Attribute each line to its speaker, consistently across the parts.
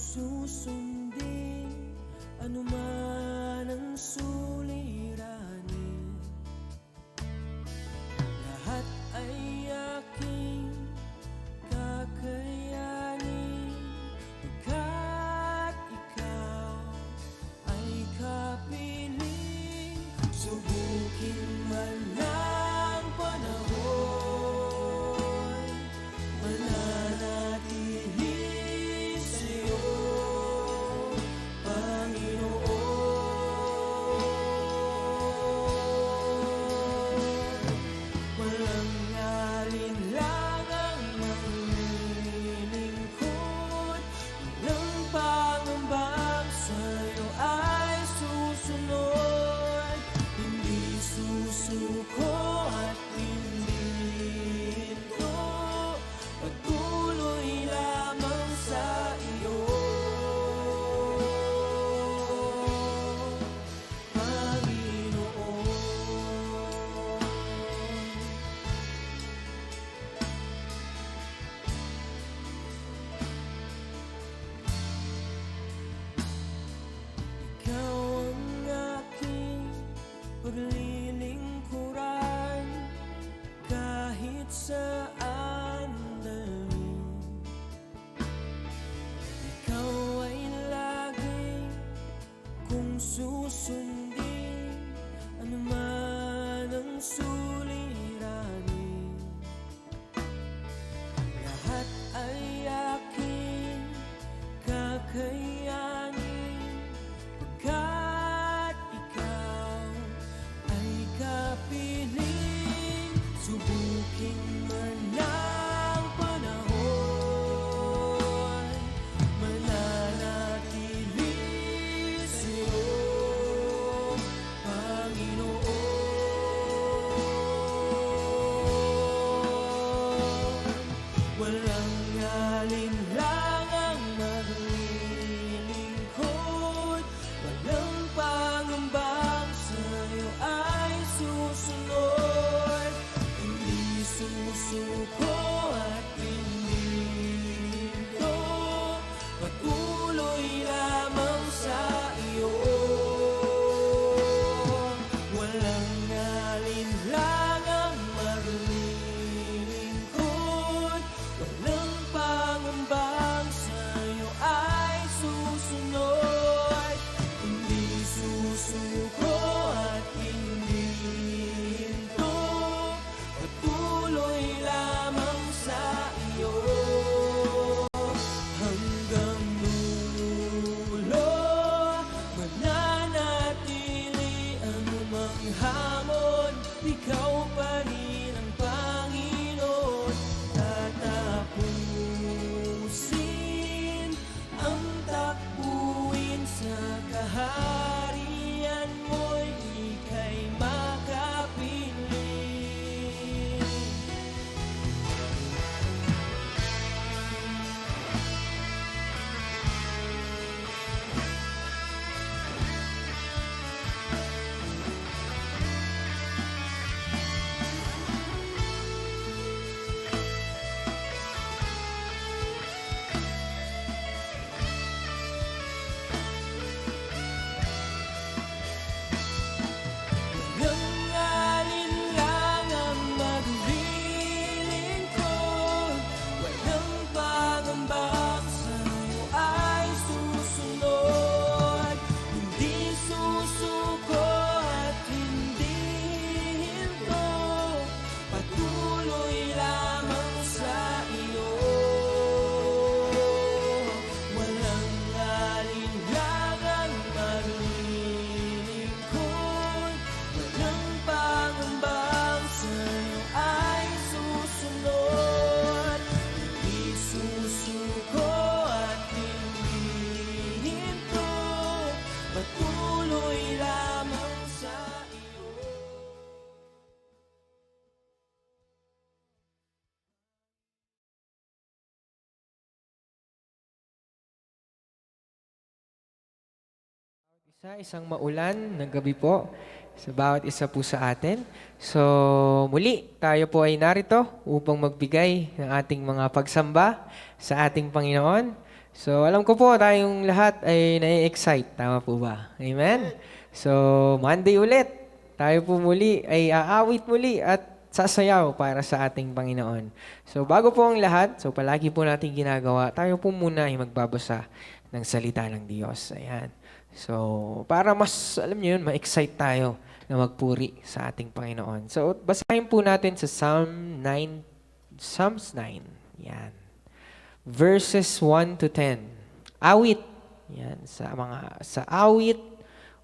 Speaker 1: susundin anuman ang suliranin. Lahat ay aking kakayanin, pagkat ikaw ay kapiling. Subukin man ng panahon, mananatili sa'yo, Panginoon. Walang alinlangang maglilingkod, walang pangambang sa'yo ay susunod. Hindi susuko at hindi hinto, patuloy lamang sa iyo, Panginoon. Ikaw ang aking paglilingkuran, kahit saan dalhin. Ikaw ay lagi kung susundin anuman ang suliranin. Lahat ay aking kakayanin, pagkat ikaw ay kapiling. Subukin man ng panahon, mananatili sa'yo, Panginoon. Walang alinlangang maglilingkod, walang pangambang sa'yo ay susunod. Hindi susuko at hindi hinto, patuloy lamang sa iyo. Walang alinlangang maglilingkod, walang pangambang sa'yo ay susunod. Hindi susuko at hindi hinto, patuloy lamang sa iyo, hanggang dulo. Mananatili anumang hamon, ikaw pa rin ang Panginoon. Tatapusin ang takbuhin sa kaharian mo'y ika'y makapiling. Walang alinlangang maglilingkod, walang pangambang sa'yo ay susunod. Hindi susuko at hindi hinto, patuloy lamang sa iyo. Walang alinlangang maglilingkod, walang pangambang sa'yo ay susunod. Hindi susuko at hindi hinto, patuloy lamang sa iyo. Isang maulan na gabi po sa bawat isa po sa atin. So muli, tayo po ay narito upang magbigay ng ating mga pagsamba sa ating Panginoon. So, alam ko po tayong lahat ay nai-excite. Tama po ba? Amen? So, Monday ulit. Tayo po muli ay aawit muli at sasayaw para sa ating Panginoon. So, bago po ang lahat, so palagi po natin ginagawa, tayo po muna ay magbabasa ng salita ng Diyos. Ayan. So, para mas, alam niyo yun, ma-excite tayo na magpuri sa ating Panginoon. So, basahin po natin sa Psalms 9. Yan. Verses 1 to 10. Awit. Yan, sa awit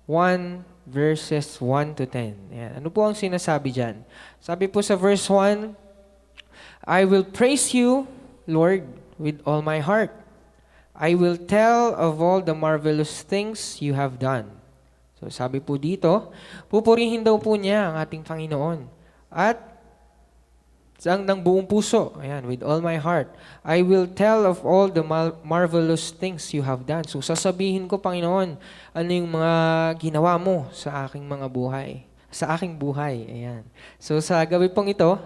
Speaker 1: 1 verses 1 to 10. Yan. Ano po ang sinasabi diyan? Sabi po sa verse 1, I will praise you, Lord, with all my heart. I will tell of all the marvelous things you have done. So sabi po dito, pupurihin daw po niya ang ating Panginoon. At ng buong puso. Ayan, with all my heart. I will tell of all the marvelous things you have done. So sasabihin ko, Panginoon, ano yung mga ginawa mo sa aking mga buhay. Sa aking buhay. Ayan. So sa gabi pong ito,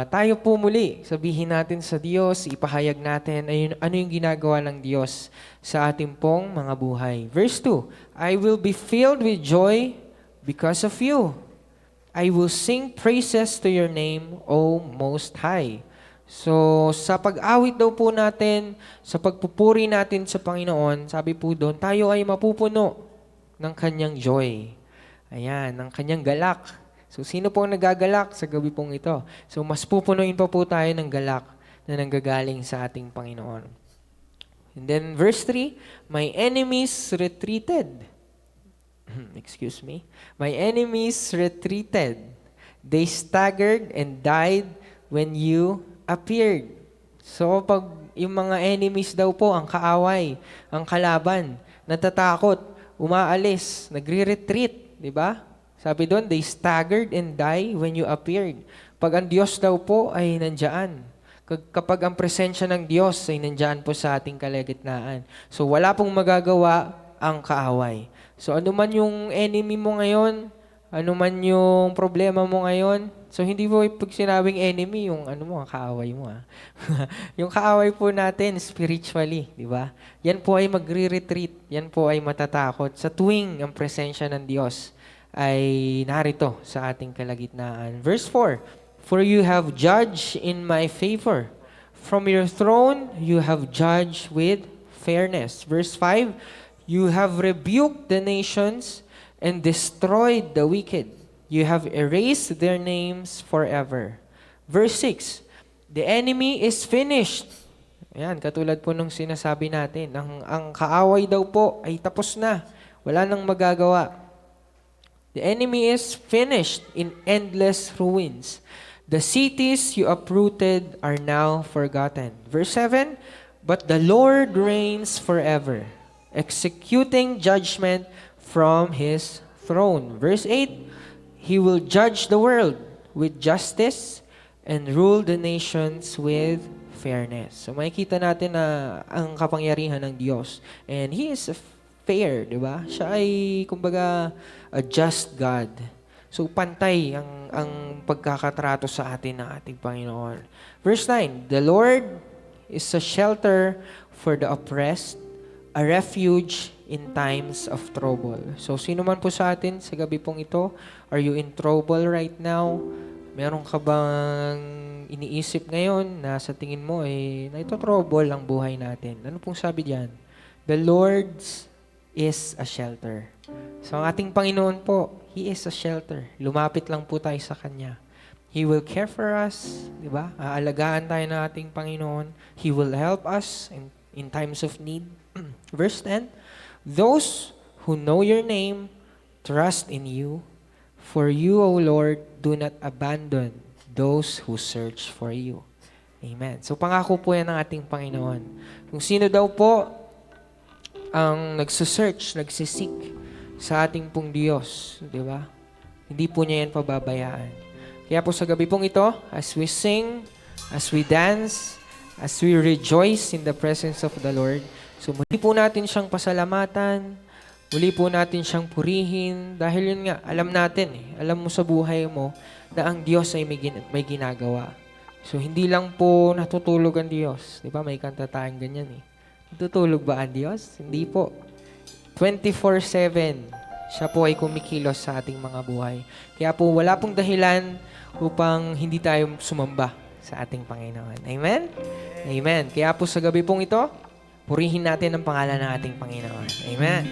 Speaker 1: tayo po muli, sabihin natin sa Diyos, ipahayag natin ano yung ginagawa ng Diyos sa ating pong mga buhay. Verse 2, I will be filled with joy because of you. I will sing praises to your name, O Most High. So, sa pag-awit daw po natin, sa pagpupuri natin sa Panginoon, sabi po doon, tayo ay mapupuno ng kanyang joy. Ayan, ng kanyang galak. So, sino po ang nagagalak sa gabi pong ito? So, mas pupunuin pa po tayo ng galak na nanggagaling sa ating Panginoon. And then, verse 3, my enemies retreated. Excuse me. My enemies retreated. They staggered and died when you appeared. So, pag yung mga enemies daw po, ang kaaway, ang kalaban, natatakot, umaalis, nagre-retreat, di ba? Sabi doon, they staggered and died when you appeared. Pag ang Diyos daw po ay nandyan. Kapag ang presensya ng Diyos ay nandyan po sa ating kalagitnaan. So, wala pong magagawa ang kaaway. So, ano man yung enemy mo ngayon, ano man yung problema mo ngayon, so hindi po pag sinabing enemy, yung ano mo, kaaway mo. Yung kaaway po natin, spiritually, di ba? Yan po ay magre-retreat, yan po ay matatakot sa tuwing ang presensya ng Diyos ay narito sa ating kalagitnaan. Verse 4, for you have judged in my favor. From your throne, you have judged with fairness. Verse 5, you have rebuked the nations and destroyed the wicked. You have erased their names forever. Verse 6, the enemy is finished. Ayan, katulad po nung sinasabi natin, ang kaaway daw po ay tapos na. Wala nang magagawa. The enemy is finished in endless ruins. The cities you uprooted are now forgotten. Verse 7, but the Lord reigns forever, executing judgment from His throne. Verse 8, He will judge the world with justice and rule the nations with fairness. So makikita natin na ang kapangyarihan ng Diyos. And He is fair, di ba? Siya ay, kumbaga, a just God. So pantay ang pagkakatrato sa atin ng ating Panginoon. Verse 9, the Lord is a shelter for the oppressed, a refuge in times of trouble. So, sino man po sa atin sa gabi pong ito, are you in trouble right now? Meron ka bang iniisip ngayon na sa tingin mo, naito-trouble ang buhay natin? Ano pong sabi diyan? The Lord is a shelter. So, ang ating Panginoon po, He is a shelter. Lumapit lang po tayo sa Kanya. He will care for us, di ba? Aalagaan tayo ng ating Panginoon. He will help us in times of need. Verse 10, those who know your name trust in you, for you, O Lord, do not abandon those who search for you. Amen. So pangako po yan ng ating Panginoon. Kung sino daw po ang nagsisearch, nagsisik sa ating pong Diyos, di ba? Hindi po niya yan pababayaan. Kaya po sa gabi pong ito, as we sing, as we dance, as we rejoice in the presence of the Lord, so muli po natin siyang pasalamatan, muli po natin siyang purihin, dahil yun nga, alam natin, alam mo sa buhay mo, na ang Diyos ay may ginagawa. So hindi lang po natutulog ang Diyos. Di ba? May kanta tayong ganyan Tutulog ba ang Diyos? Hindi po. 24/7, siya po ay kumikilos sa ating mga buhay. Kaya po, wala pong dahilan upang hindi tayo sumamba sa ating Panginoon. Amen? Amen. Kaya po sa gabi pong ito, purihin natin ang pangalan ng ating Panginoon. Amen.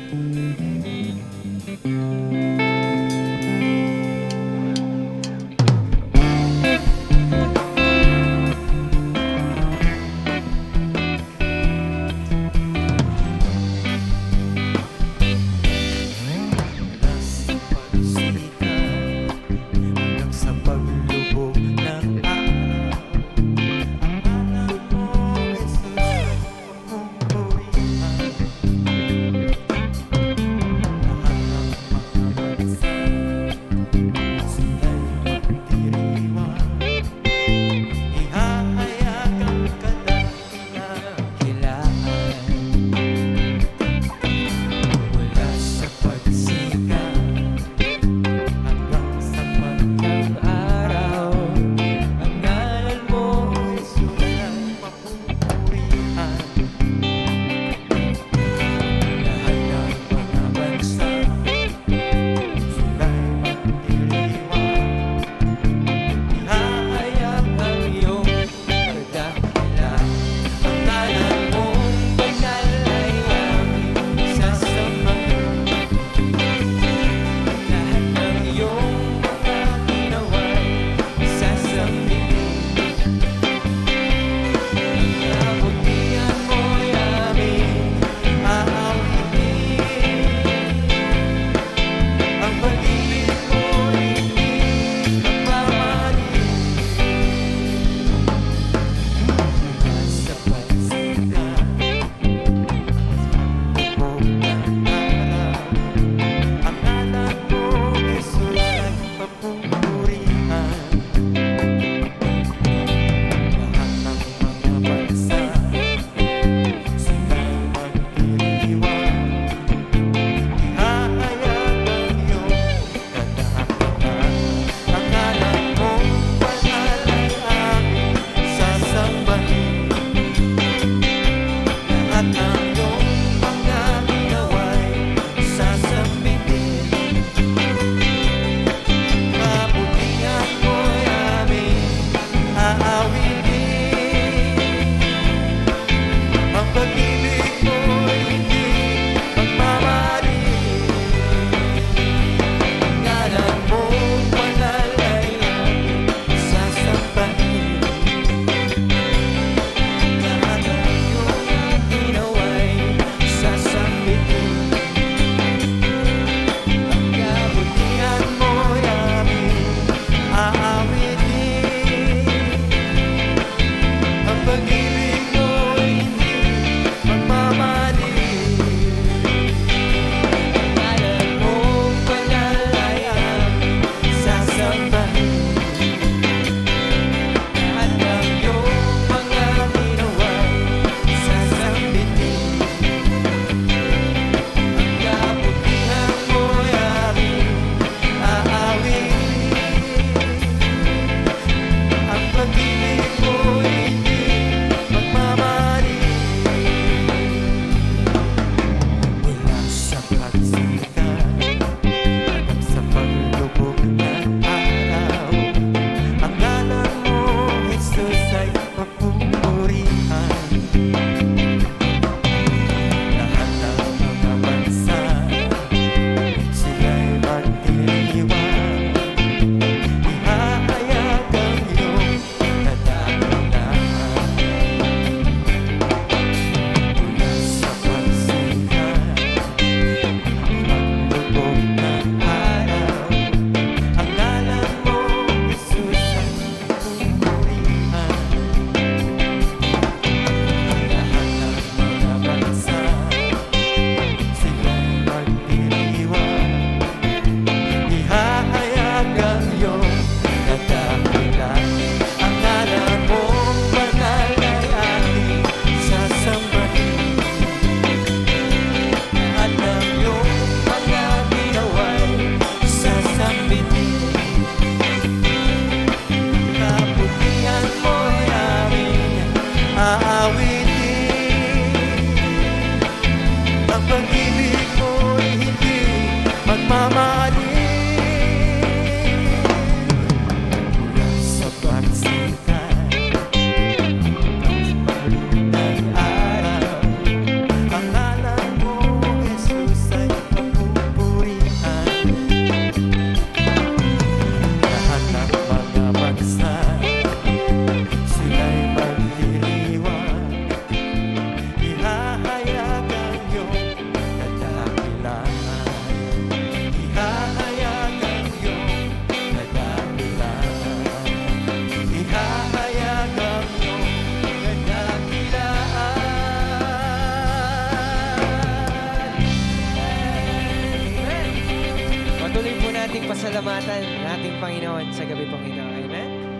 Speaker 1: Patuloy po nating pasalamatan ang ating Panginoon sa gabi pong ito. Amen?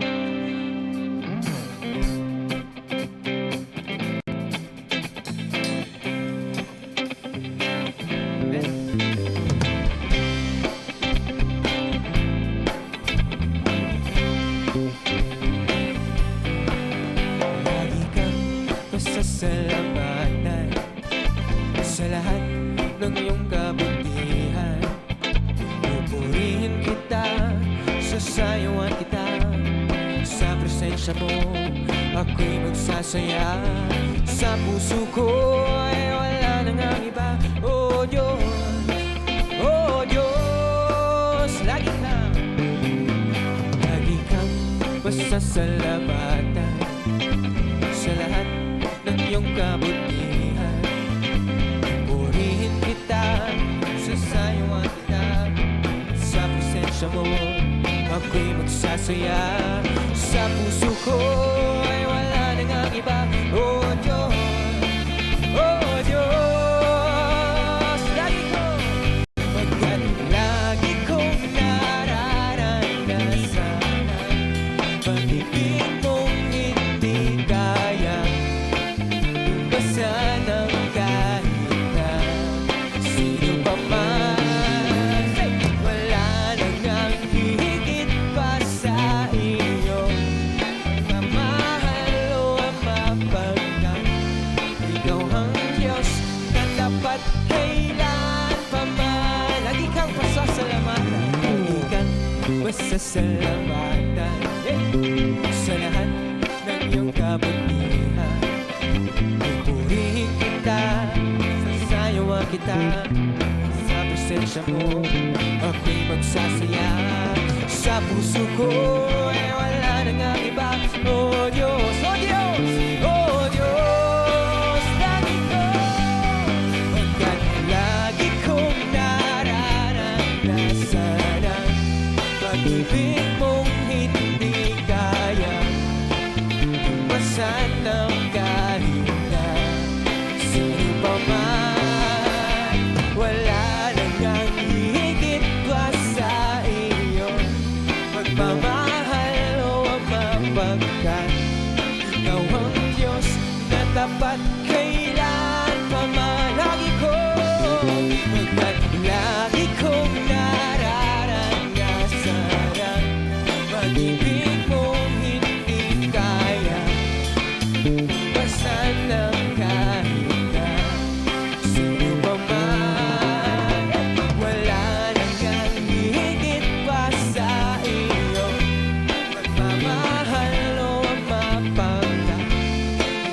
Speaker 1: Amen. Lagi kang pasasalamatan sa lahat ng iyong kabutihan. Purihin kita, sasayawan kita sa presensya mo. Ako'y magsasaya, sa puso ko ay wala nang ang iba. Oh Diyos, lagi kang pasasalamatan sa lahat ng iyong kabutihan. Purihin kita, sasayawan kita sa presensya mo. Ako'y magsasaya, sa puso ko ay wala nang ang iba. Oh Diyos, pagkat lagi kong nararanasan pag-ibig mong hindi kaya basan ng kahit na sino pa man. Pasasalamatan sa lahat ng iyong kabutihan. Pupurihin kita, sasayawan kita sa presensya mo. Ako'y magsasaya, sa puso ko ay wala nang ang iba. Oh Diyos, lagi ko, pagkat lagi kong nararanasan pag-ibig mong hindi kaya basan ng kahit na sino pa man. Wala nang ang higit pa sa iyo, magmamahal o mapagkat ikaw ang Diyos na tapat kailan pa man. Lagi kong pag-ibig mong hindi kaya basan ng kahit na sino pa man. Wala nang ang higit pa sa iyo, magmamahal o mapagkat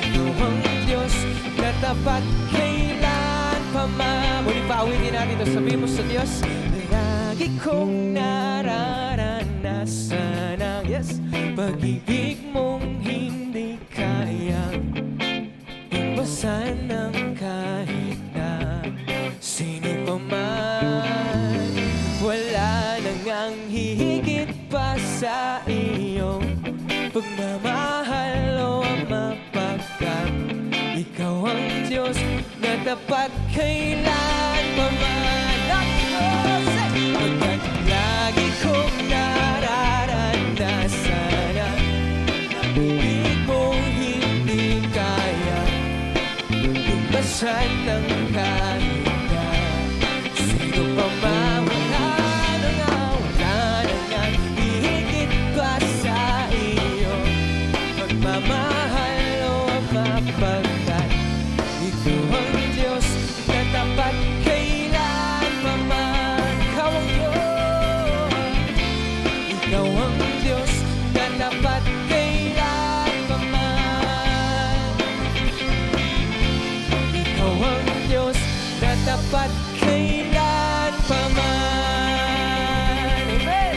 Speaker 1: ikaw ang Diyos na tapat kailan pa man. Muli pa awitin natin ito, sabihin mo sa Diyos. Lagi kong nararanasan ang pag-ibig mong hindi kayang basan ng kahit na sino pa man. Wala nang ang hihigit pa sa iyong pagmamahal o mapagkat ikaw ang Diyos na tapat kailan pa man. Pagkat lagi kong nararanasan ang pag-ibig mong hindi kaya basan ng kahit na sino pa man. Wala nang hihigit pa sa iyo, magmamahal o mapagkat ikaw ang Diyos na tapat kailan pa man. Ikaw ang Diyos na tapat kailan pa man. Ikaw ang Diyos na tapat kailan pa man. Amen!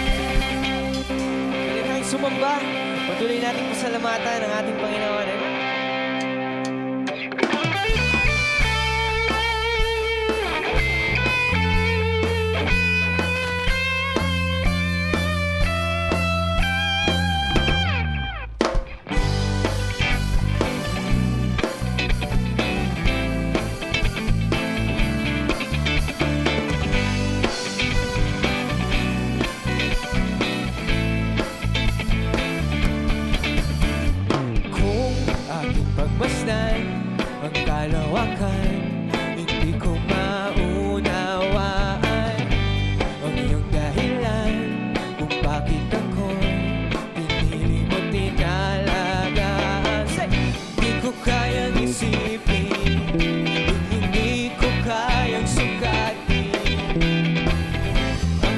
Speaker 1: Pwede tayong sumamba. Patuloy natin pasalamatan ang ating Panginoon. Amen!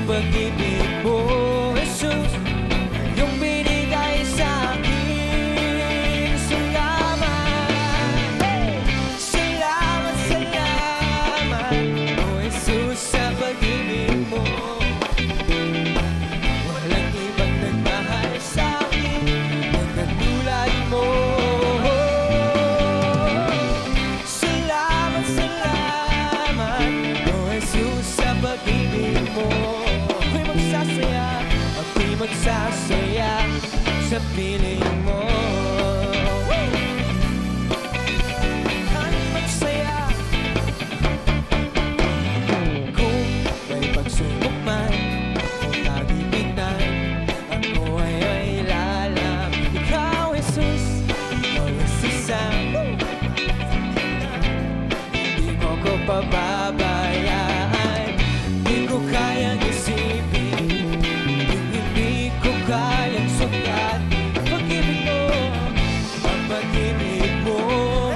Speaker 1: pag-ibig mo, Jesus, yung binigay sa akin. Salamat, salamat, salamat, oh Jesus, sa pag-ibig mo. Walang ibang nagmahal sa akin na katulad mo. Salamat, salamat, oh Jesus, sa pag-ibig mo. Ako'y magsasaya sa piling mo. Ako'y magsaya kung may pagsubok man o kagipitan, ako ay lalap. Ikaw, Jesus, ikaw, Jesus ang hindi mo ko pababayaan. Di ko kayang isipin, hindi ko kayang sukatin pag-ibig mo, ang pag-ibig mo,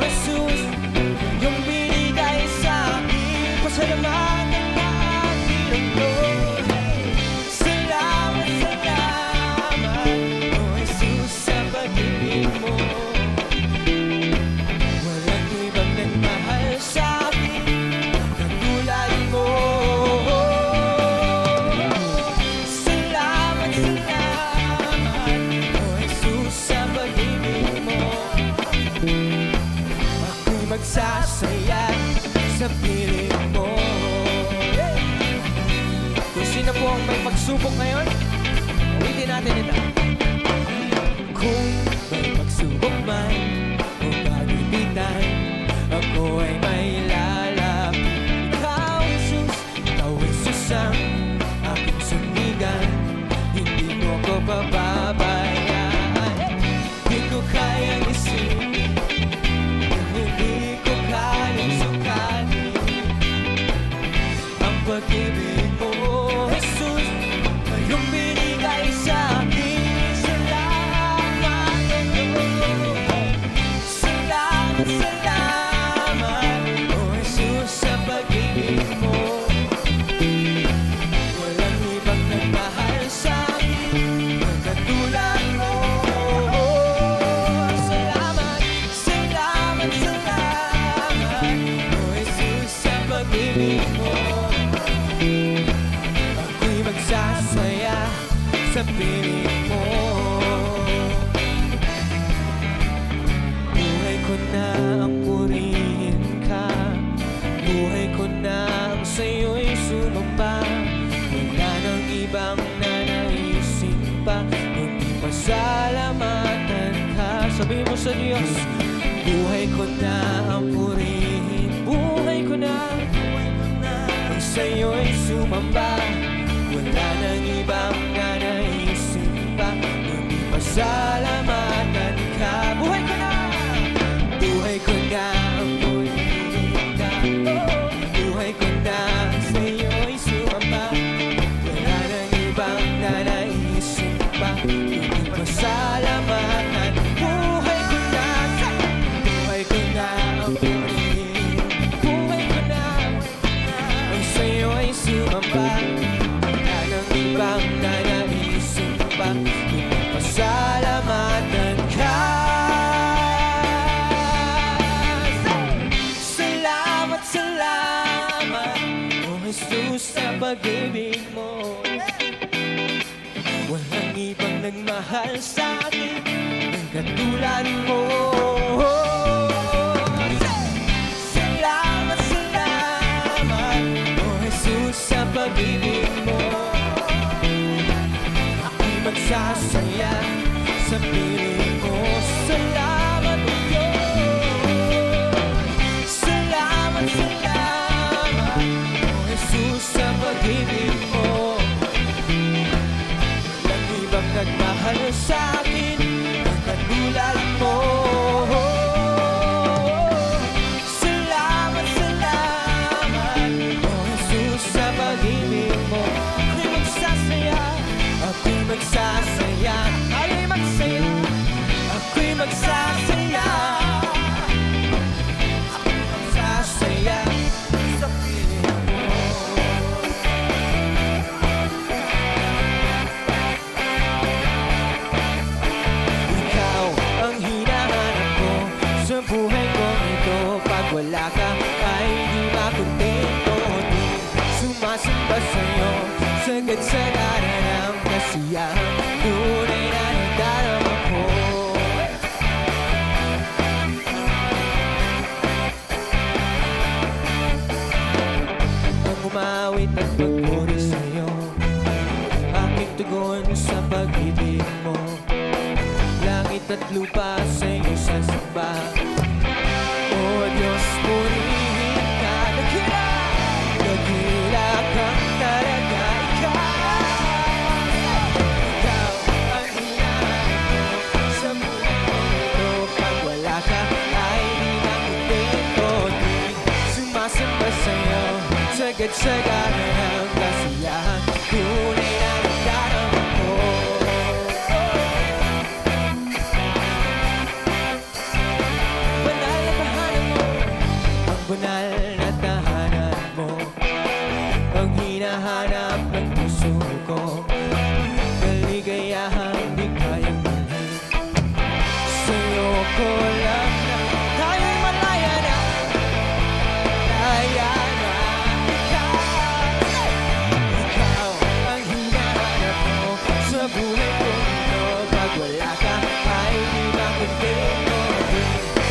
Speaker 1: Jesus, yung binigay sa akin. Pasalamatan natin ako. Salamat, salamat, oh Jesus, sa pag-ibig mo. Walang ibang nagmahal sa akin katulad mo. Salamat, salamat, oh Jesus, sa pag-ibig mo. Ako'y magsasaya sa piling mo. Kung sino po ang may pagsubok ngayon, ulitin natin ito. Kung may pagsubok man o kagipitan, ako ay may lalapit. Ikaw, Jesus, ikaw, Jesus, ang aking sundigan. Hindi mo ko pababayaan. Hindi ko kayang isipin, hindi ko kayang sukatin ang pag-ibig mo, Jesus, yung binigay sa akin. Salamat, salamat, salamat, oh Jesus, sa pag-ibig mo. Walang ibang nagmahal sa akin na katulad mo. Salamat, salamat, salamat, oh Jesus, sa pag-ibig mo. Ako'y magsasaya sa piling mo. Buhay ko na ang purihin ka, buhay ko na ang sa'yo'y sumamba. Wala nang ibang nanaisin pa, kundi pasalamatan ka. Sabi mo sa Diyos, buhay ko na ang purihin, buhay ko na ang sa'yo'y sumamba. Wala nang ibang nanaisin pa, kundi pasalamatan ka. Buhay ko na ang purihin ka, buhay ko na ang sa'yo'y sumamba. Wala nang ibang nanaisin pa, kundi pasalamatan. Buhay ko na ang purihin, buhay ko na ang sa'yo'y sumamba. Wala nang ibang nanaisin pa, kundi pasalamatan ka. Salamat, salamat, oh Jesus, sa pag-ibig mo. Walang ibang nagmahal sa akin ng katulad mo. Salamat, salamat, oh Jesus, sa pag-ibig mo. Ako'y magsasaya sa piling mo. Salamat, oh Diyos. Salamat, salamat, oh Jesus, sa pag-ibig mo. Walang ibang nagmahal sa akin ng katulad mo. Salamat, salamat, oh Jesus, sa pag-ibig mo. Ako'y magsasaya, ako'y magsasaya, ako'y magsaya, ako'y magsasaya. sagad-sagana ng kasiyahan, tunay na nadarama ko. Ang umawit at pagpuri sa'yo, aking tugon sa pag-ibig mo. Langit at lupa sa'yo sasamba. O Diyos, purihin ka, dakila kang talaga. Ikaw ang hinahanap ko sa buhay ko ito. Pag wala ka ay di makontento. Tuwing sumasamba sa'yo, sagad-sagana ng kasiyahan, tunay na nadarama ko. Banal na tahanan mo, ang hinahanap ng puso ko. Kaligayahan di kayang malhin, sa'yo ko lang na tayo'y malaya na. Laya na ikaw ang hinahanap mo sa buhay ko ito. Pag wala ka ay di makontento.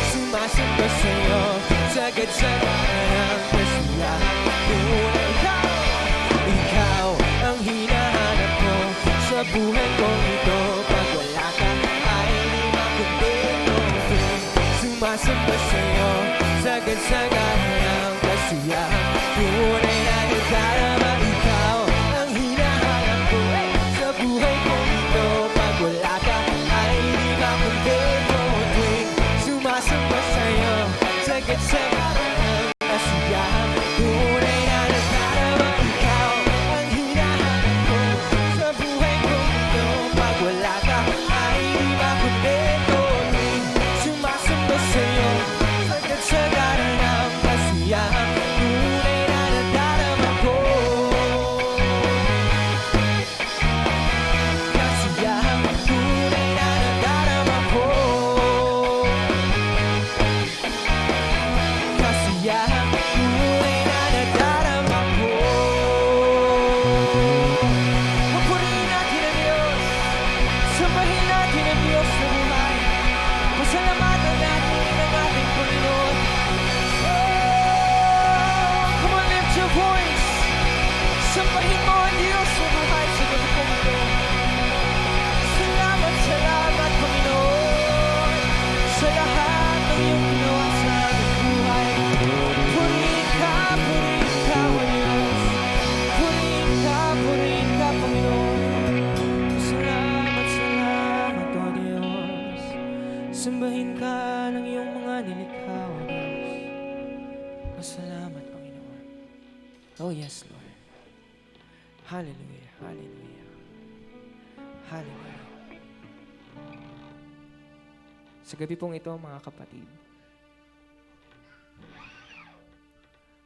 Speaker 1: Sumasamba sa'yo, sagad-sagana ng kasiyahan, tunay ikaw ang hinahanap ko sa buhay kong ito. Pag wala ka ay di makontento. Sumasamba sa'yo, sagad-sagana ng kasiyahan, tunay na nadarama. Ikaw ang hinahanap ko sa buhay kong ito. Pag wala ka ay di makontento. Sumasamba sa'yo, sagad-sagana ng kasiyahan, tunay na nadarama. Ikaw ang hinahanap ko sa buhay kong ito. Pag wala ka ay di makontento. Sumasamba sa'yo, sagad-sagana ng kasiyahan, tunay na nadarama ko. Kasiyahan, tunay na nadarama ko. Kasiyahan, tunay na nadarama ko. Papurihin natin ang Diyos, sambahin natin ang Diyos na buhay. Pasalamatan natin ang ating Panginoon. Come on, lift your voice. Sambahin mo ang Diyos na buhay sa gabi kong ito. Salamat, salamat, Panginoon, sa lahat ng iyong ginawa sa ating buhay. Purihin ka, O Diyos. Purihin ka, Panginoon. Salamat, salamat, O Diyos. Sambahin ka ng iyong mga nilikha, O Diyos. Salamat, Panginoon. Oh yes, Lord. Hallelujah, hallelujah, hallelujah. Sa gabi pong ito, mga kapatid,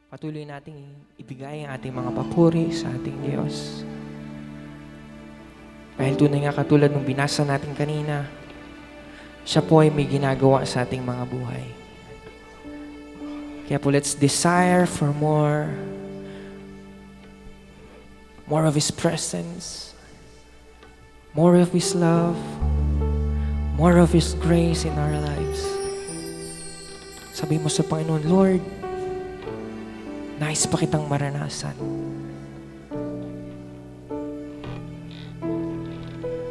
Speaker 1: patuloy nating ibigay ang ating mga papuri sa ating Diyos. Dahil tunay nga katulad ng binasa natin kanina, siya po ay may ginagawa sa ating mga buhay. Kaya po, let's desire for more of His presence, more of His love, more of His grace in our lives. Sabi mo sa Panginoon, Lord, nais pa kitang maranasan.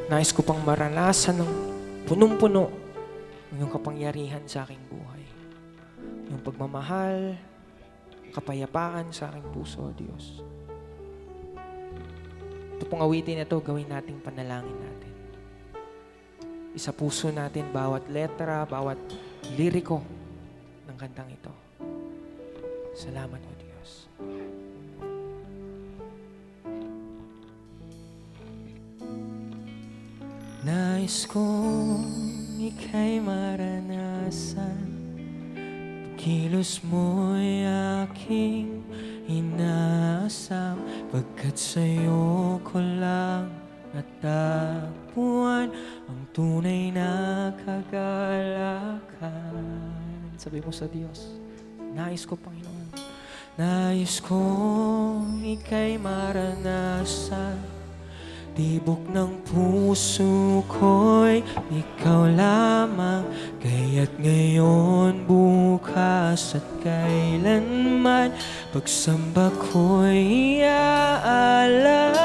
Speaker 1: Nais ko pang maranasan ng punong-puno ng iyong kapangyarihan sa aking buhay. Yung pagmamahal, kapayapaan sa aking puso, O Diyos. Ito pong awitin na ito, gawin nating panalangin natin. Isa puso natin bawat letra, bawat liriko ng kantang ito. Salamat, O Diyos. Nais kong ika'y maranasan, kilos mo'y aking inaasam, pagkat sa'yo ko lang natagpuan ang tunay na kagalakan. Sabi mo sa Diyos, nais ko, Panginoon, Nais kong ika'y maranasan, tibok ng puso ko'y ikaw lamang. Kaya't ngayon, bukas at kailanman, pagsamba ko'y iaalay.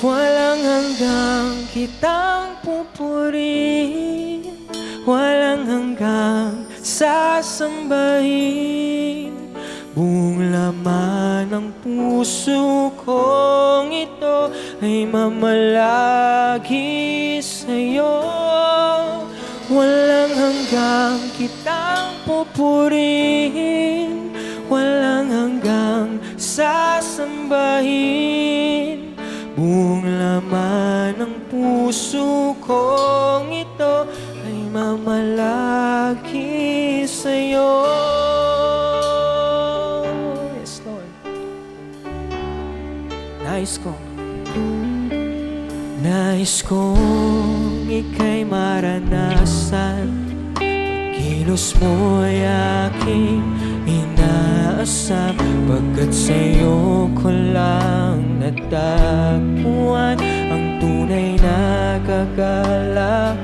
Speaker 1: Walang hanggang kitang pupurihin, walang hanggang sasambahin. Buong laman ng puso kong ito ay mamalagi sa'yo. Walang hanggang kitang pupurihin, walang hanggang sasambahin. Buong laman ng puso kong ito ay mamalagi sa'yo. Yes, Lord. Nais kong ika'y maranasan, pagkilos mo'y aking inaasam. Pagkat sa'yo ko lang natagpuan ang tunay na kagalak.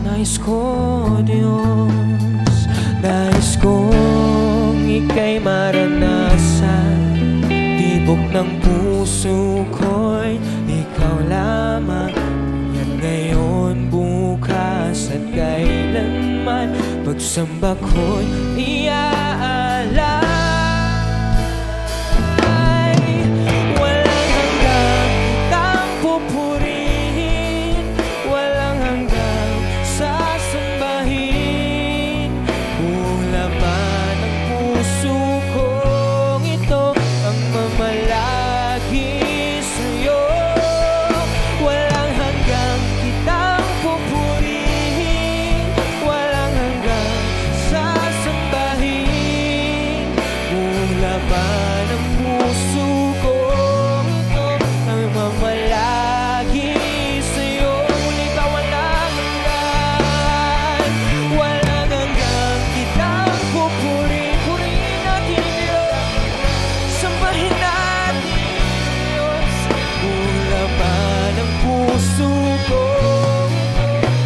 Speaker 1: Nais ko, Diyos, nais kong ika'y maranasan, tibok ng puso ko'y ikaw lamang. At ngayon, bukas at kailanman, pagsamba ko'y iaalay. Walang hanggang kitang pupurihin, walang hanggang sasambahin. Buong laman ng puso kong ito ang mamalagi sa'yo. Walang hanggang kitang pupurihin, walang hanggang sasambahin. Buong laman ng puso kong ito ang mamalagi sa'yo. Muli ka, walang hanggan, walang hanggang kitang pupurihin. Purihin natin, Diyos, sambahin natin, Diyos. Buong laman ng puso ko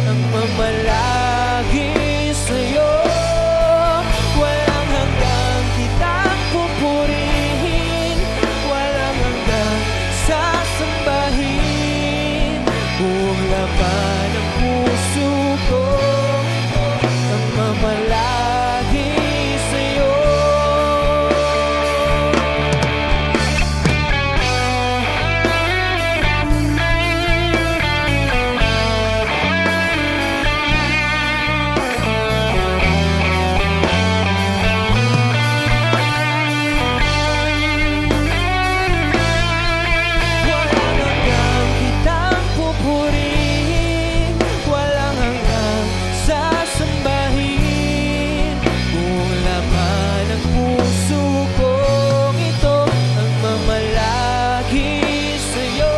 Speaker 1: ang mamalagi sa'yo. Walang hanggang kitang pupurihin, walang hanggang sasambahin. Buong laman ng puso ko ang mamalagi sa'yo. Walang hanggang kitang pupurihin, walang hanggang sasambahin. Buong laman ng puso kong ito ang mamalagi sa'yo.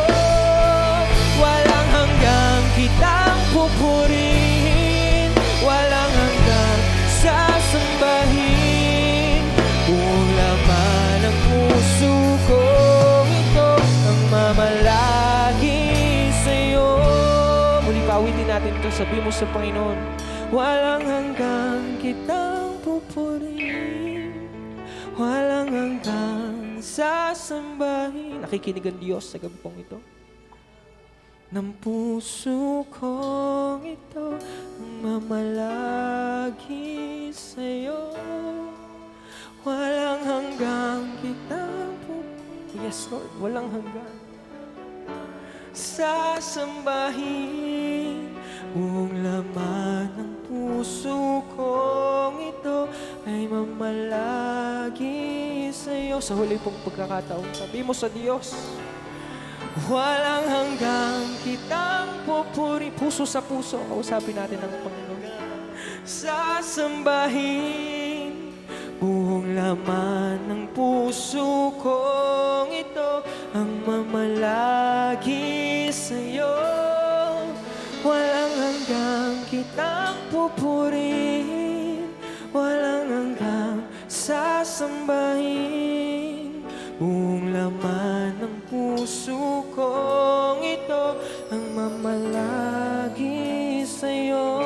Speaker 1: Walang hanggang kitang pupurihin, walang hanggang sasambahin. Buong laman ng puso kong ito ang mamalagi sa'yo. Muli pawitin natin ito, sabi mo sa Panginoon. Walang hanggang kitang pupurihin, walang hanggang sasambahin. Nakikinig ang Diyos sa gabi pong ito. Ng puso kong ito ang mamalagi sa'yo. Walang hanggang kitang yes, Lord, walang hanggang sasambahin. Buong laman ng puso kong ito ay mamalagi sa'yo. Sa huli pong pagkakataon, sabi mo sa Diyos, walang hanggang kitang pupuri. Puso sa puso, kausapin natin ang Panginoon. Sasambahin. Buong laman ng puso kong ito ang mamalagi sa'yo. Walang hanggang kitang pupurihin, walang sambahin. Buong laman ng puso kong ito ang mamalagi sa'yo.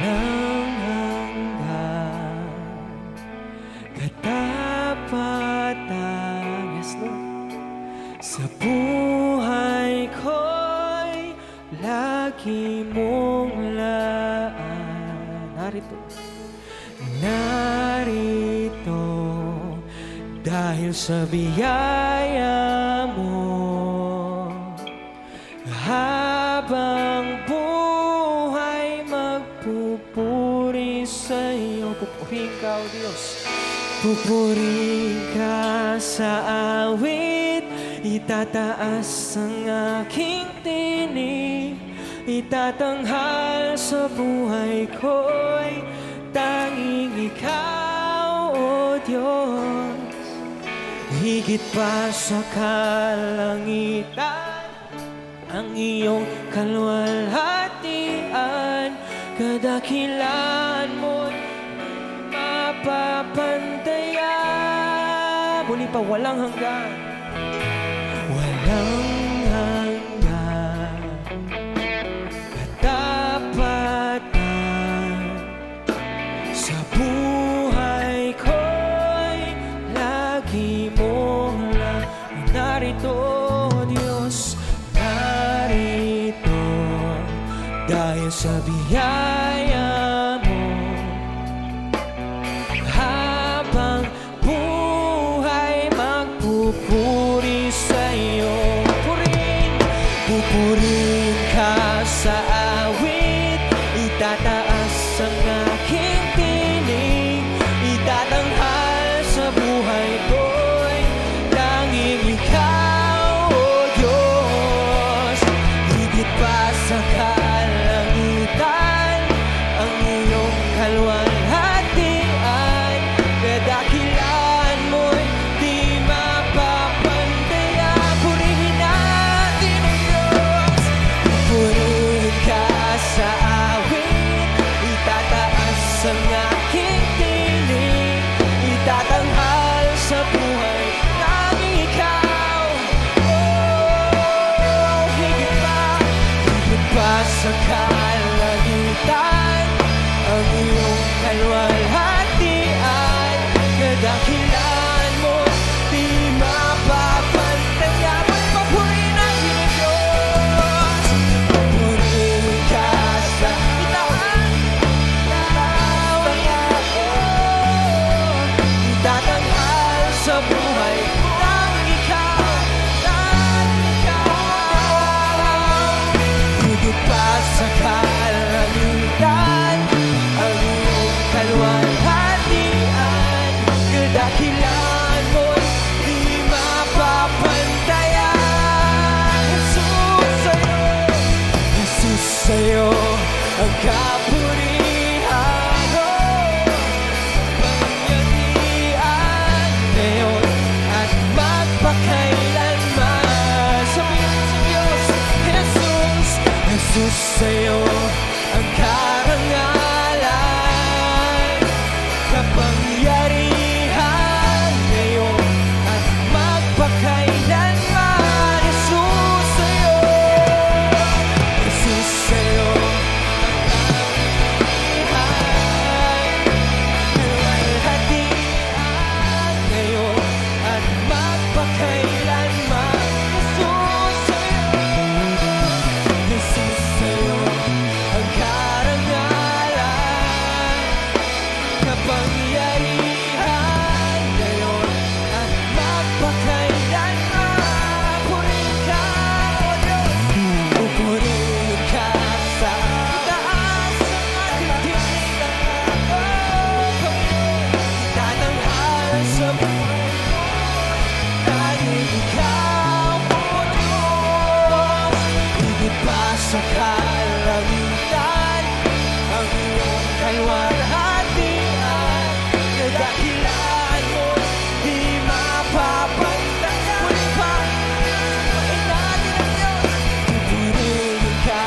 Speaker 1: Walang hanggan katapatan, yes Lord, sa buhay ko'y lagi mong laan. Narito dahil sa biyaya mo, habang buhay magpupuri sa'yo. Pupurihin ka, O Diyos. Pupurihin ka sa awit, itataas ang aking tinig, itatanghal sa buhay ko'y tanging ikaw, O Diyos. Higit pa sa kalangitan, ang iyong kalwalhatian, kadakilaan mo'y mapapantayan. Muli pa, walang hanggan. Walang hanggan katapatan sa buhay ko'y lagi mong narito, Diyos, narito dahil sa biyaya mo, habang buhay magpupuri sa'yo. Pupurihin ka sa awit, itataas ang aking tinig, itatanghal sa buhay ko'y tanging ikaw, O Diyos. Higit pa sa kalangitan, ang iyong kalwalhatian, kadakilaan mo'y di mapapantayan. Purihin natin ang Diyos. Pupurihin ka sa awit, itataas ang aking tinig, itatanghal sa buhay tanging ikaw. Oh, higit pa sa kalangitan, ang iyong kalwalhatian, kadakilaan mo di mapapantayan. Papurihin natin ang Diyos. Pupurihin ka sa itawan, itatanghal sa buhay tanging ikaw, higit pa sa kalangitan, ang iyong kalwalhatian, kadakilaan mo'y di mapapantayan. Jesus, sa'yo ang kapurihan, pangyarihan ngayon at magpakailanman. Sabihin sa Diyos, Jesus, Jesus, sa'yo ang karangalan, kapangyarihan ngayon at magpakailanman. Jesus, sa'yo, Jesus, sa'yo ang kapangyarihan, kalwalhatian ngayon at magpakailanman. Jesus, sa'yo, Jesus, sa'yo ang karangalan, kapangyarihan ngayon at magpakailanman. Purihin ka, O Diyos. Pupurihin ka sa taas ng ating tinig, itatanghal sa buhay ko, tanging ikaw, O Diyos. Higit pa sa kalangitan, ang iyong kalwalhatian, kadakilaan mo di mapapantayan. Muli pa, sabahin natin ang Diyos. Pupurihin ka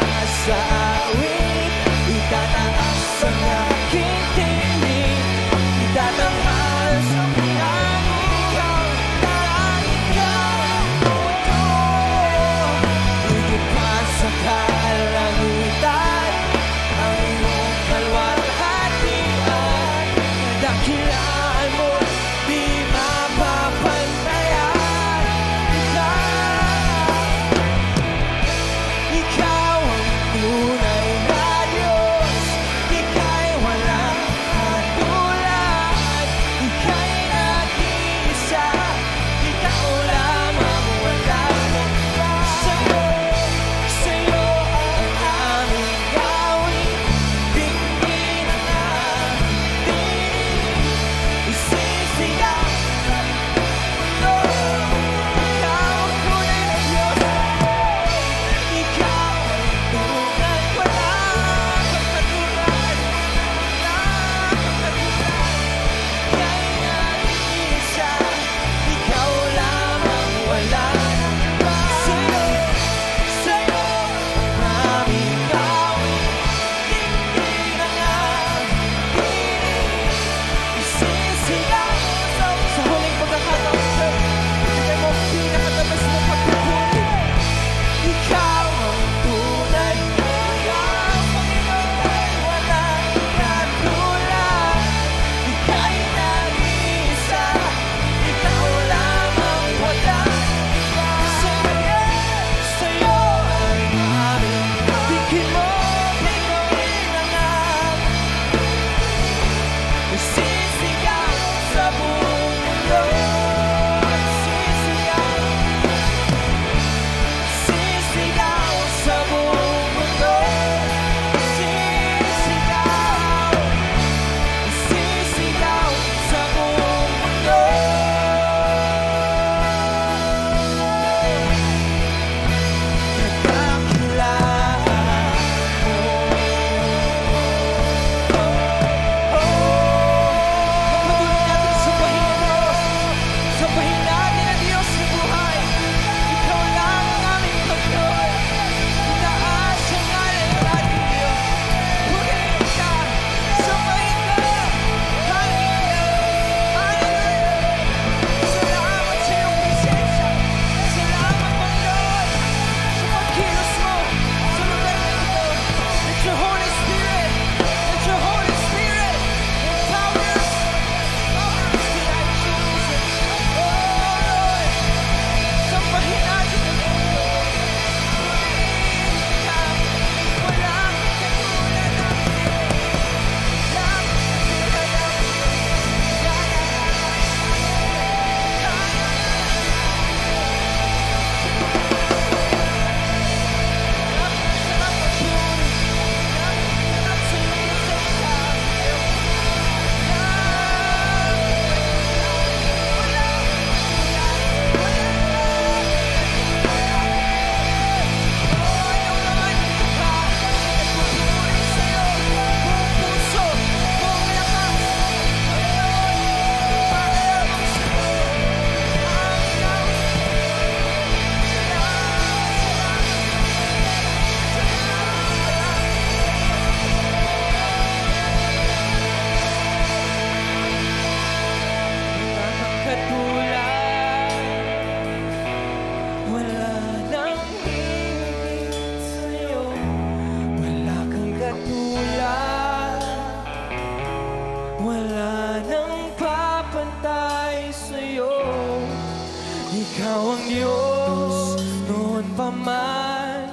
Speaker 1: Ikaw ang Diyos noon pa man,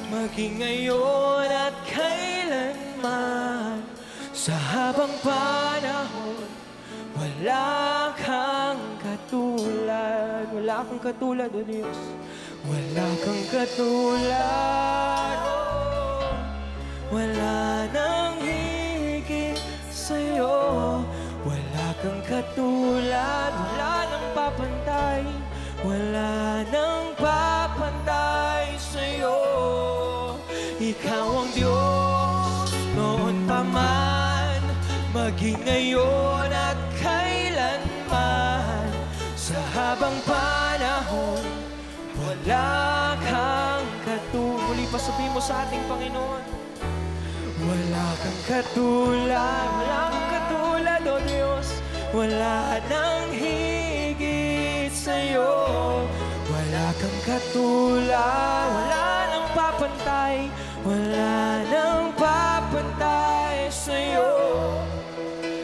Speaker 1: maging ngayon at kailanman. Sa habang panahon, wala kang katulad. Wala kang katulad, O Diyos. Wala kang katulad. Oh, wala nang higit sa'yo. Wala kang katulad. Wala nang papantay. Wala nang papantay sa'yo. Ikaw ang Diyos noon pa man, maging ngayon at kailanman. Sa habang panahon, wala kang katulad. Muli pa sabihin mo sa ating Panginoon, wala kang katulad. Wala kang katulad, O Diyos. Wala nang higit sa'yo. Wala kang katulad. Wala nang papantay. Wala nang papantay sa'yo.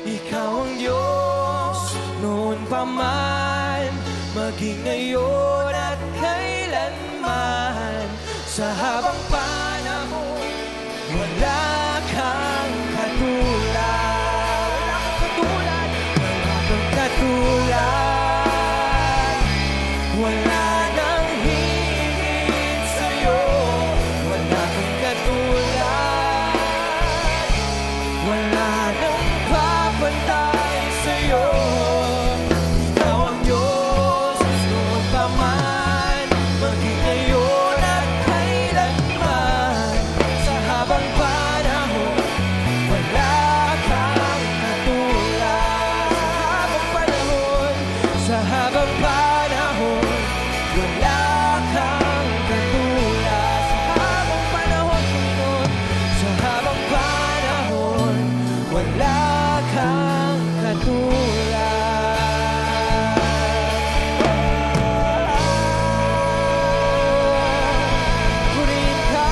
Speaker 1: Ikaw ang Diyos noon pa man, maging ngayon at kailanman. Sa habang panahon, wala kang katulad. Wala kang katulad. Wala nang higit sa'yo. Wala kang katulad. Wala nang papantay sa'yo. Ikaw ang Diyos noon pa man, maging ngayon at kailanman. Sa habang panahon, wala kang katulad. Sa habang panahon, wala kang katulad. Sa habang panahon, wala kang katulad. Purihin ka,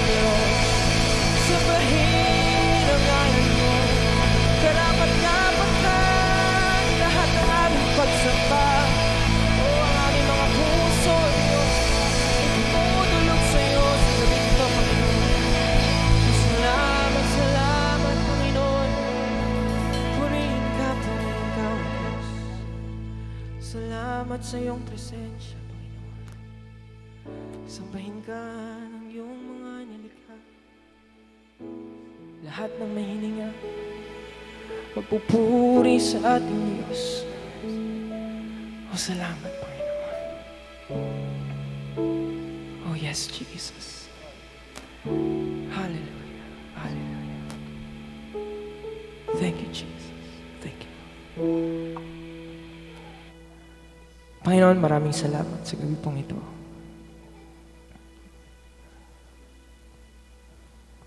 Speaker 1: Diyos. Sambahin ang ngayon mo. Karapat-dapat ka lahat ng aming pagsamba. O ang aming mga puso, Diyos, itumudulog sa iyo sa gabing ito, Panginoon. Salamat, salamat, Panginoon. Purihin ka, O Diyos. Salamat sa iyong presensya, Panginoon. Sambahin ka ng iyong mga nilikha. Lahat ng may hininga, magpupuri sa ating Diyos. O salamat, Panginoon. Oh yes, Jesus. Hallelujah. Hallelujah. Thank you, Jesus. Thank you. Panginoon, maraming salamat sa gabi pong ito.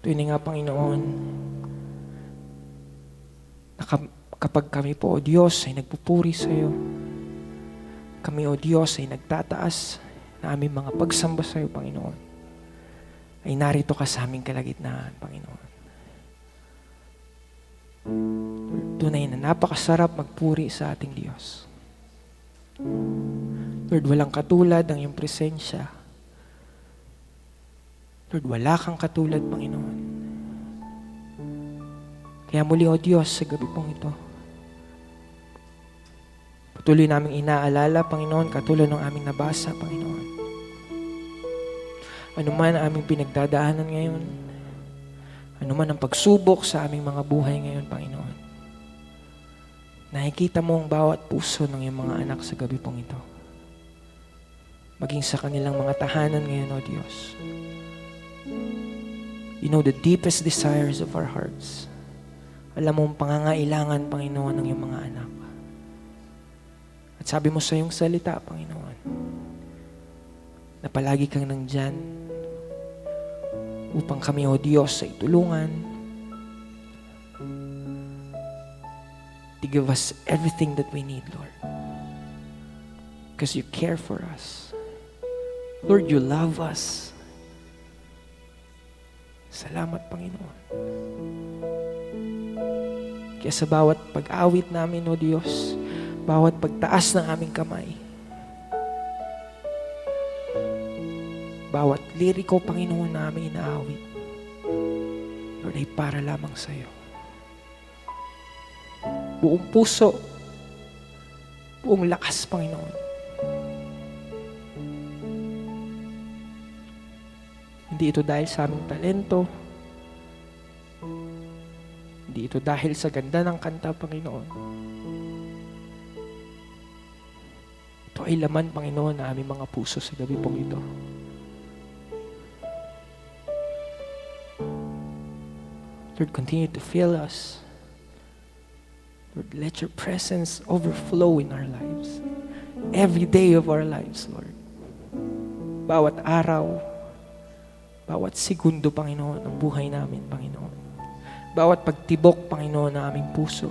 Speaker 1: Tuwing nga, Panginoon, kapag kami po, O Diyos, ay nagpupuri sa iyo, kami, O Diyos, ay nagtataas na aming mga pagsamba sa iyo, Panginoon, ay narito ka sa aming kalagitnaan, Panginoon. Tunay na napakasarap magpuri sa ating Diyos. Lord, walang katulad ng iyong presensya. Lord, wala kang katulad, Panginoon. Kaya muli, O Diyos, sa gabi pong ito, patuloy naming inaalala, Panginoon, katulad ng aming nabasa, Panginoon. Ano man ang aming pinagdadaanan ngayon, ano man ang pagsubok sa aming mga buhay ngayon, Panginoon, nakikita mo ang bawat puso ng iyong mga anak sa gabi pong ito. Maging sa kanilang mga tahanan ngayon, O Diyos. You know the deepest desires of our hearts. Alam mo ang pangangailangan, Panginoon, ng iyong mga anak. At sabi mo sa iyong salita, Panginoon, na palagi kang nandyan upang kami, O Diyos, ay tulungan to give us everything that we need, Lord. Because you care for us. Lord, you love us. Salamat, Panginoon. Kaya sa bawat pag-awit namin, O Diyos, bawat pagtaas ng aming kamay, bawat liriko, Panginoon, na aming inaawit, Lord, ay para lamang sa iyo. Buong puso, buong lakas, Panginoon. Hindi ito dahil sa aming talento, hindi ito dahil sa ganda ng kanta, Panginoon. Ito ay laman, Panginoon, na aming mga puso sa gabi pong ito. Lord, continue to fill us. Lord, let your presence overflow in our lives. Every day of our lives, Lord. Bawat araw, bawat segundo, Panginoon, ng buhay namin, Panginoon. Bawat pagtibok, Panginoon, ng aming puso.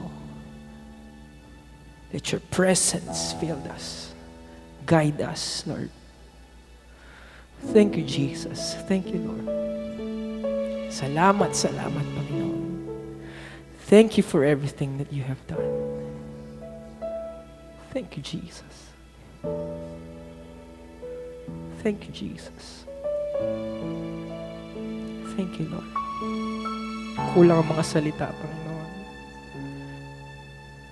Speaker 1: Let your presence fill us. Guide us, Lord. Thank you, Jesus. Thank you, Lord. Salamat, salamat, Panginoon. Thank you for everything that you have done. Thank you, Jesus. Thank you, Jesus. Thank you, Lord. Kulang ang mga salita, Panginoon,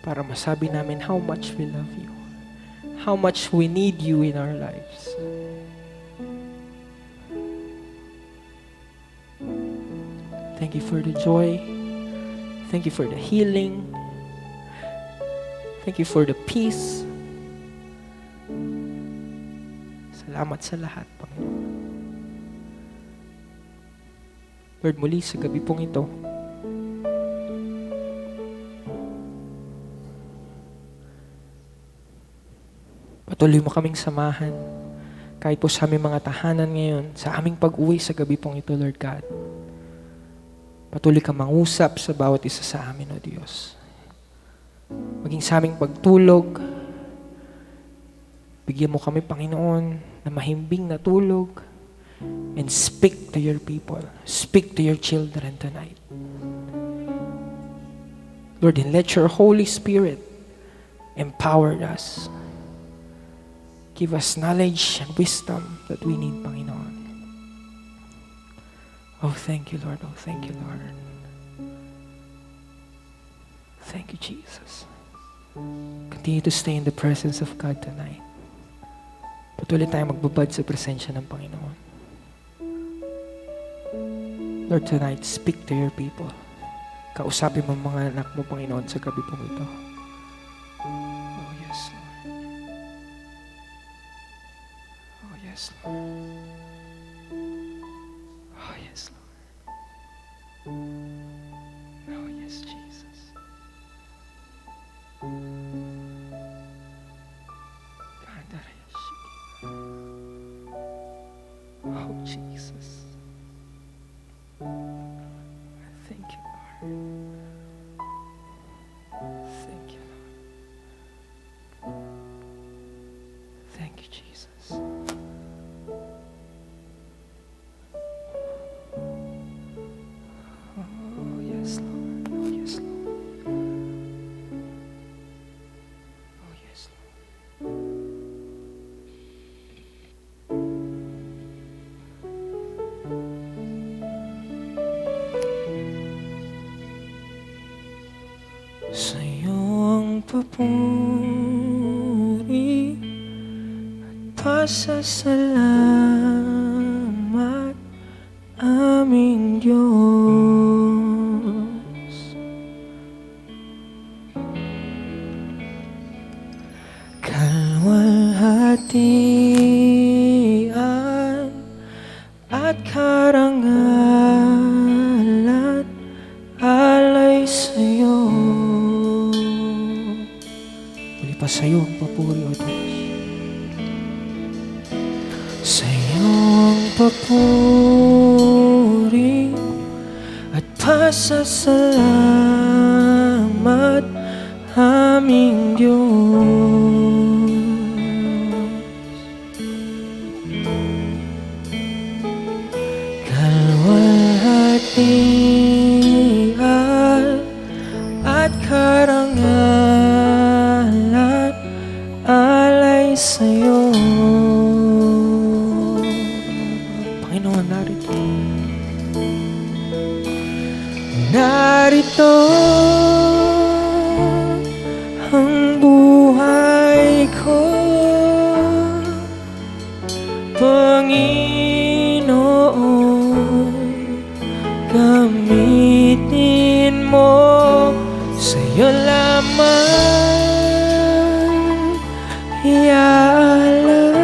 Speaker 1: para masabi namin how much we love you, how much we need you in our lives. Thank you for the joy. Thank you for the healing. Thank you for the peace. Salamat sa lahat, Panginoon. Lord, muli sa gabi pong ito, patuloy mo kaming samahan kahit po sa aming mga tahanan ngayon, sa aming pag-uwi sa gabi pong ito, Lord God. Patuloy ka mangusap sa bawat isa sa amin, O Diyos. Maging sa aming pagtulog, bigyan mo kami, Panginoon, na mahimbing na tulog, and speak to your people. Speak to your children tonight. Lord, and let your Holy Spirit empower us. Give us knowledge and wisdom that we need, Panginoon. Oh, thank you, Lord. Oh, thank you, Lord. Thank you, Jesus. Continue to stay in the presence of God tonight. Patuloy tayong magbabad sa presensya ng Panginoon. Lord, tonight, speak to your people. Kausapin mo mga anak mo, Panginoon, sa gabi pong ito. Oh, yes, Lord. Oh, yes, Lord. Oh, yes, Lord. Oh, yes, Jesus. Oh, Jesus. Thank you, Lord. Thank you, Lord. Thank you, Jesus. Oh, yes, Lord. Oh, yes, Lord. Oh, yes, Lord. Sa iyong papuri at pasasalamat, aming Diyos. Kalwalhatian at karangalan alay sa'yo. Sa iyong papuri, O Diyos. Sa iyong papuri at pasasalamat, aming Diyos. Kalwalhatian at karangalan narito ang buhay ko, Panginoon, gamitin mo, sa'yo lamang iaalay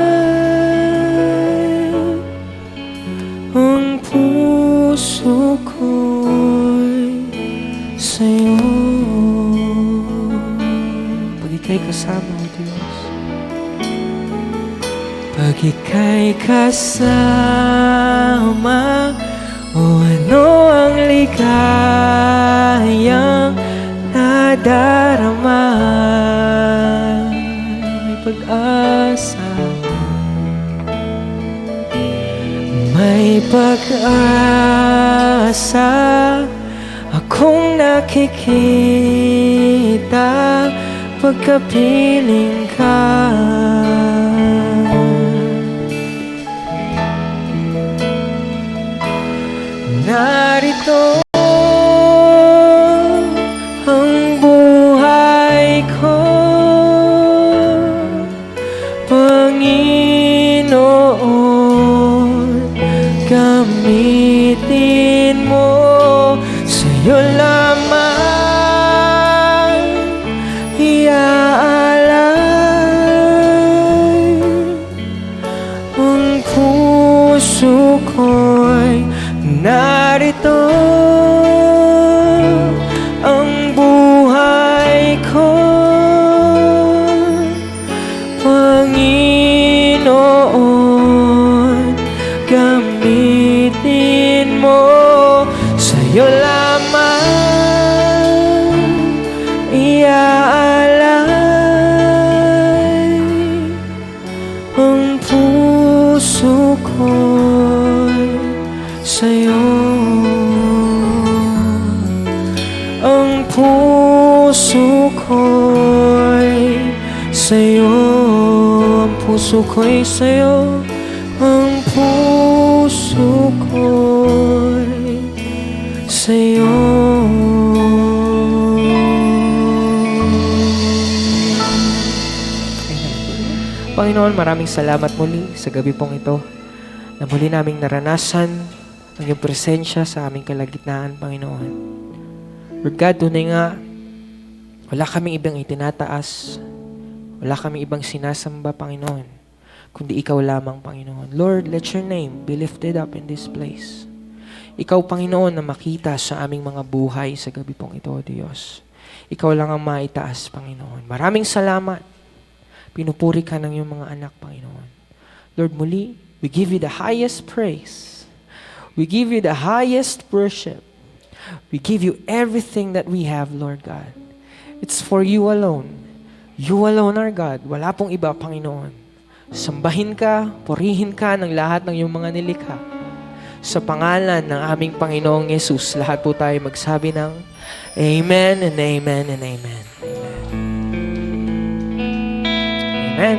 Speaker 1: ang puso ko'y sa'yo. Pag ika'y kasama, O Diyos, pag ika'y kasama, o ano ang ligayang nadarama, may pag-asa, may pag-asa akong nakikita pagkapiling ka. Narito ang buhay ko, Panginoon, gamitin mo, sa'yo lamang iaalay ang puso ko'y narito ang buhay ko, Panginoon, gamitin mo, sa'yo lamang iaalay ang puso ko'y sa'yo. Ang puso ko'y sa'yo, ang puso ko'y sa'yo, ang puso ko'y sa'yo. Panginoon, maraming salamat muli sa gabi pong ito na muli naming naranasan ang iyong presensya sa aming kalagitnaan, Panginoon. Lord God, tunay nga, wala kaming ibang itinataas, wala kaming ibang sinasamba, Panginoon, kundi ikaw lamang, Panginoon. Lord, let your name be lifted up in this place. Ikaw, Panginoon, na makita sa aming mga buhay sa gabi pong ito, O Diyos. Ikaw lang ang maitaas, Panginoon. Maraming salamat. Pinupuri ka ng iyong mga anak, Panginoon. Lord, muli, we give you the highest praise. We give you the highest worship. We give you everything that we have, Lord God. It's for you alone. You alone are God. Wala pong iba, Panginoon. Sambahin ka, purihin ka ng lahat ng iyong mga nilikha. Sa pangalan ng aming Panginoong Yesus, lahat po tayo magsabi ng Amen and Amen and Amen. Amen.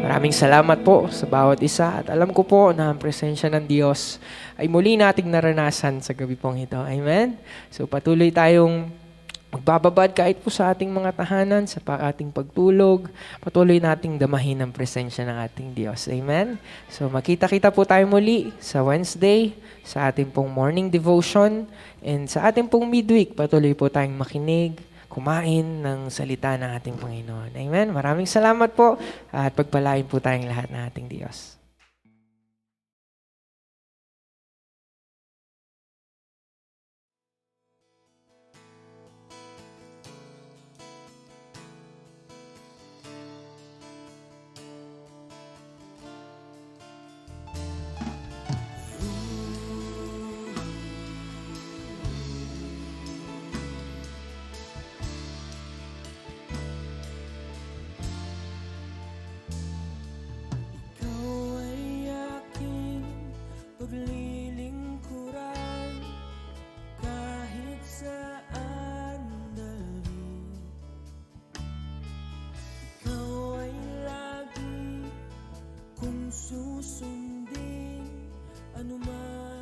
Speaker 1: Maraming salamat po sa bawat isa at alam ko po na ang presensya ng Diyos ay muli nating naranasan sa gabi pong ito. Amen? So patuloy tayong magbababad kahit po sa ating mga tahanan, sa ating pagtulog, patuloy nating damahin ang presensya ng ating Diyos. Amen? So makita-kita po tayo muli sa Wednesday, sa ating pong morning devotion, and sa ating pong midweek, patuloy po tayong makinig, kumain ng salita ng ating Panginoon. Amen? Maraming salamat po at pagpalain po tayong lahat ng ating Diyos.
Speaker 2: paglilingkuran kahit saan dalhin. Ikaw ay lagi kong susundin anuman